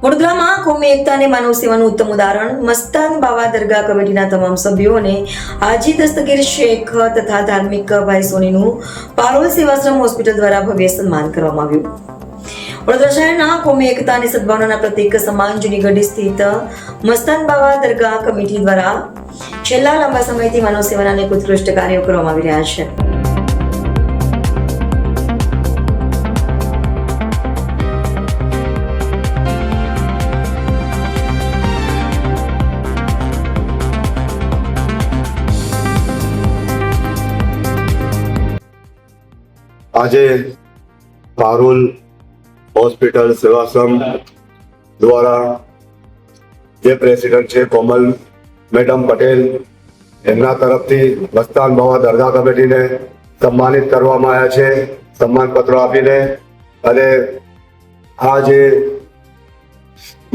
વડોદરામાં કોમી એકતા અને માનવ સેવાનું ઉત્તમ ઉદાહરણ મસ્તાન બાવા દરગાહ કમિટીના તમામ સભ્યો અને હાજી દસ્તગીર શેખ તથા ધાર્મિક ભાઈ સોનીનું પારોલ સેવાશ્રમ હોસ્પિટલ દ્વારા ભવ્ય સન્માન કરવામાં આવ્યું. વડોદરા શહેરના કોમી એકતા અને સદભાવનાના પ્રતીક સમાન જૂની ગઢી સ્થિત મસ્તાન બાવા દરગાહ કમિટી દ્વારા છેલ્લા લાંબા સમયથી માનવ સેવાના અનેક ઉત્કૃષ્ટ કાર્યો કરવામાં આવી રહ્યા છે. આજે પારુલ હોસ્પિટલ સેવાશ્રમ દ્વારા જે પ્રેસિડેન્ટ છે કોમલ મેડમ પટેલ એમના તરફથી મસ્તાન બાવા દરગાહ કમિટીને સન્માનિત કરવામાં આવ્યા છે સન્માનપત્રો આપીને. અને આ જે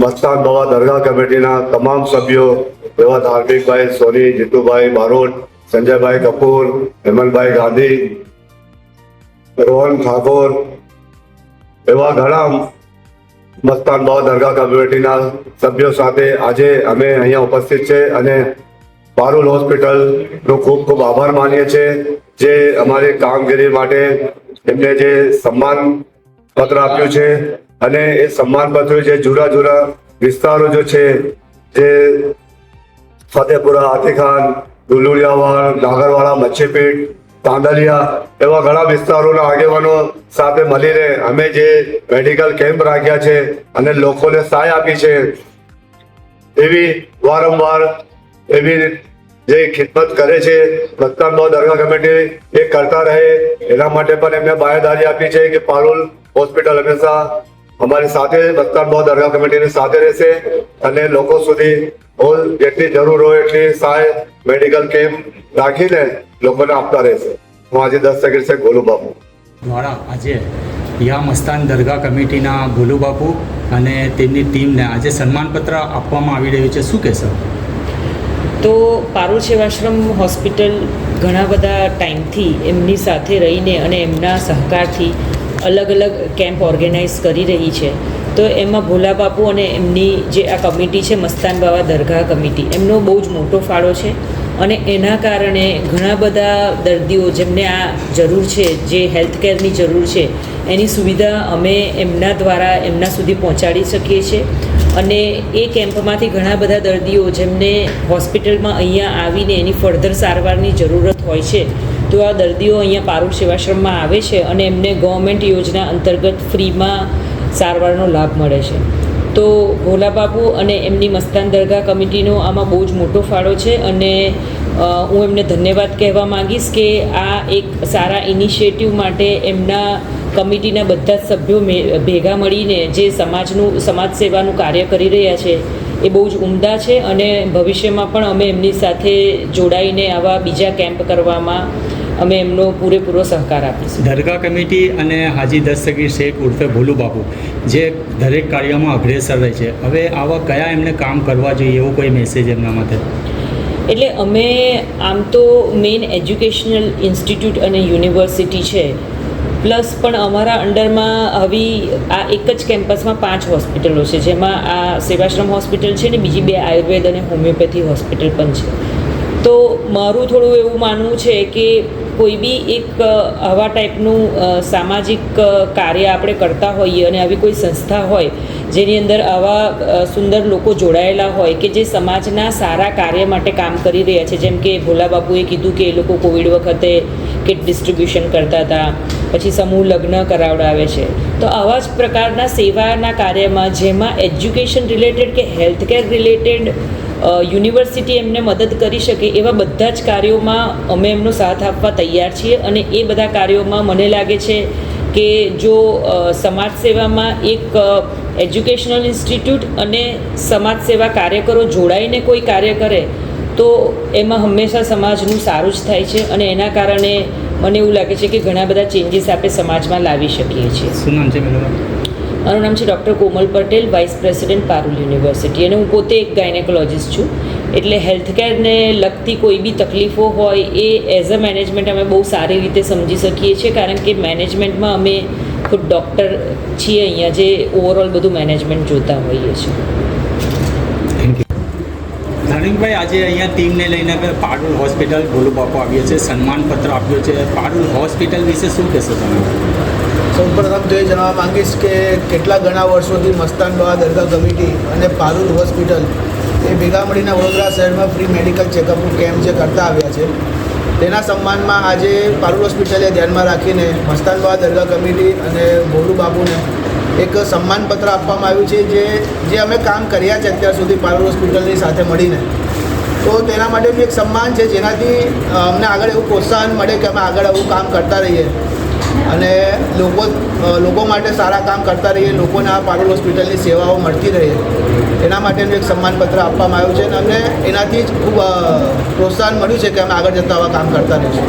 મસ્તાન બાવા દરગાહ કમિટીના તમામ સભ્યો એવા ધાર્મિકભાઈ સોની, જીતુભાઈ બારોટ, સંજયભાઈ કપૂર, હેમંતભાઈ ગાંધી, રોહન ઠાકોર એવા ઘણા મસ્તાન બાવા દરગાહ કમિટીના સભ્યો સાથે આજે અમે અહીંયા ઉપસ્થિત છે અને પારુલ હોસ્પિટલનો ખૂબ ખૂબ આભાર માનીએ છીએ જે અમારી કામગીરી માટે એમને જે સન્માન પત્ર આપ્યું છે. અને એ સન્માન પત્ર જે જુદા જુદા વિસ્તારો જે છે જે ફતેપુરા, હાથીખાન, ડુલુડિયાવાડ, નાગરવાડા, મચ્છીપીઠ, તાંદલિયા એવા ઘણા વિસ્તારોના આગેવાનો સાથે મળીને અમે જે મેડિકલ કેમ્પ રાખ્યા છે અને લોકોને સહાય આપી છે એવી વારંવાર એવી જે ખિદમત કરે છે મસ્તાન બાવા દરગાહ કમિટી એ કરતા રહે એના માટે પણ એમને બાહેંધરી આપી છે કે પારુલ હોસ્પિટલ હંમેશા અમારી સાથે મસ્તાન બાવા દરગાહ કમિટીની સાથે રહેશે અને લોકો સુધી જેટલી જરૂર હોય એટલી સહાય મેડિકલ કેમ્પ રાખીને લોકોને આપતા રહેશે. હું આજે દસ્તગીર શેખ ભોલુ બાપુ દ્વારા આજે યા મસ્તાન દરગાહ કમિટીના ભોલુ બાપુ અને તેમની ટીમને આજે સન્માનપત્ર આપવામાં આવી રહ્યું છે. શું કહેશો? તો પારુલ સેવાશ્રમ હોસ્પિટલ ઘણા બધા ટાઈમથી એમની સાથે રહીને અને એમના સહકારથી અલગ અલગ કેમ્પ ઓર્ગેનાઇઝ કરી રહી છે. તો એમાં ભોલા બાપુ અને એમની જે આ કમિટી છે મસ્તાન બાવા દરગાહ કમિટી એમનો બહુ જ મોટો ફાળો છે. અને એના કારણે ઘણા બધા દર્દીઓ જેમને આ જરૂર છે, જે હેલ્થ કેરની જરૂર છે, એની સુવિધા અમે એમના દ્વારા એમના સુધી પહોંચાડી શકીએ છીએ. અને એ કેમ્પમાંથી ઘણા બધા દર્દીઓ જેમને હોસ્પિટલમાં અહીંયા આવીને એની ફર્ધર સારવારની જરૂરત હોય છે તો આ દર્દીઓ અહીંયા પારુલ સેવાશ્રમમાં આવે છે અને એમને ગવર્મેન્ટ યોજના અંતર્ગત ફ્રીમાં સારવારનો લાભ મળે છે. તો ભોલા બાપુ અને એમની મસ્તાન દરગાહ કમિટીનો આમાં બહુ જ મોટો ફાળો છે. અને હું એમને ધન્યવાદ કહેવા માગીશ કે આ એક સારા ઇનિશિયેટિવ માટે એમના કમિટીના બધા જ સભ્યો ભેગા મળીને જે સમાજ સેવાનું કાર્ય કરી રહ્યા છે એ બહુ જ ઉમદા છે. અને ભવિષ્યમાં પણ અમે એમની સાથે જોડાઈને આવા બીજા કેમ્પ કરવામાં અમે એમનો પૂરેપૂરો સહકાર આપીશું. દરગાહ કમિટી અને હાજી દસ્તગીર શેખ ઉર્ફે ભોલુ બાપુ જે દરેક કાર્યમાં અગ્રેસર રહે છે, હવે આવા કયા એમને કામ કરવા જોઈએ એવો કોઈ મેસેજ એમના માટે? એટલે અમે આમ તો મેઇન એજ્યુકેશનલ ઇન્સ્ટિટ્યૂટ અને યુનિવર્સિટી છે, પ્લસ પણ અમારા અંડરમાં આવી આ એક જ કેમ્પસમાં 5 હોસ્પિટલો છે જેમાં આ સેવાશ્રમ હોસ્પિટલ છે ને બીજી 2 આયુર્વેદ અને હોમિયોપેથી હોસ્પિટલ પણ છે. તો મારું થોડું એવું માનવું છે કે કોઈ બી એક આવા ટાઈપનું સામાજિક કાર્ય આપણે કરતા હોઈએ અને આવી કોઈ સંસ્થા હોય જેની અંદર આવા સુંદર લોકો જોડાયેલા હોય કે જે સમાજના સારા કાર્ય માટે કામ કરી રહ્યા છે. જેમ કે ભોલા બાપુએ કીધું કે એ લોકો કોવિડ વખતે કિટ ડિસ્ટ્રીબ્યુશન કરતા હતા, પછી સમૂહ લગ્ન કરાવડાવે છે. તો આવા જ પ્રકારના સેવાના કાર્યમાં જેમાં એજ્યુકેશન રિલેટેડ કે હેલ્થ કેર રિલેટેડ યુનિવર્સિટી એમને મદદ કરી શકે એવા બધા જ કાર્યોમાં અમે એમનો સાથ આપવા તૈયાર છીએ. અને એ બધા કાર્યોમાં મને લાગે છે કે જો સમાજ સેવામાં એક એજ્યુકેશનલ ઇન્સ્ટિટ્યૂટ અને સમાજ સેવા કાર્યકરો જોડાઈને કોઈ કાર્ય કરે તો એમાં હંમેશા સમાજનું સારું જ થાય છે. અને એના કારણે મને એવું લાગે છે કે ઘણા બધા ચેન્જીસ આપણે સમાજમાં લાવી શકીએ છીએ. શું નામ છે મેડમ? મારું નામ છે doctor Komal Patel, vice president Parul university. અને હું પોતે એક ગાયનેકોલોજિસ્ટ છું. એટલે હેલ્થકેરને લગતી કોઈ બી તકલીફો હોય એ એઝ અ મેનેજમેન્ટ અમે બહુ સારી રીતે સમજી શકીએ છીએ, કારણ કે મેનેજમેન્ટમાં અમે ખુદ ડૉક્ટર છીએ અહીંયા જે ઓવરઓલ બધું મેનેજમેન્ટ જોતા હોઈએ છીએ. Thank you. ધાર્મિકભાઈ, આજે અહીંયા ટીમને લઈને પારુલ હોસ્પિટલ ભોલુ બાપુ આવ્યો છે, સન્માનપત્ર આપ્યો છે. પારુલ હોસ્પિટલ વિશે શું કહેશો તમે? સૌપ્રથમ તો એ જણાવવા માંગીશ કે કેટલા ઘણા વર્ષોથી મસ્તાન બાવા દરગાહ કમિટી અને પારુલ હોસ્પિટલ એ ભેગા મળીને વડોદરા શહેરમાં ફ્રી મેડિકલ ચેકઅપનું કેમ્પ જે કરતા આવ્યા છે, તેના સન્માનમાં આજે પારુલ હોસ્પિટલે ધ્યાનમાં રાખીને મસ્તાન બાવા દરગાહ કમિટી અને ભોલુ બાપુને એક સન્માનપત્ર આપવામાં આવ્યું છે જે અમે કામ કર્યા છે અત્યાર સુધી પારુલ હોસ્પિટલની સાથે મળીને. તો તેના માટેનું એક સન્માન છે જેનાથી અમને આગળ એવું પ્રોત્સાહન મળે કે અમે આગળ આવું કામ કરતા રહીએ અને લોકો માટે સારા કામ કરતા રહીએ, લોકોને આ પારુલ હોસ્પિટલની સેવાઓ મળતી રહે. એના માટેનું એક સન્માનપત્ર આપવામાં આવ્યું છે અને અમને એનાથી જ ખૂબ પ્રોત્સાહન મળ્યું છે કે અમે આગળ જતાં આવા કામ કરતા રહીશું.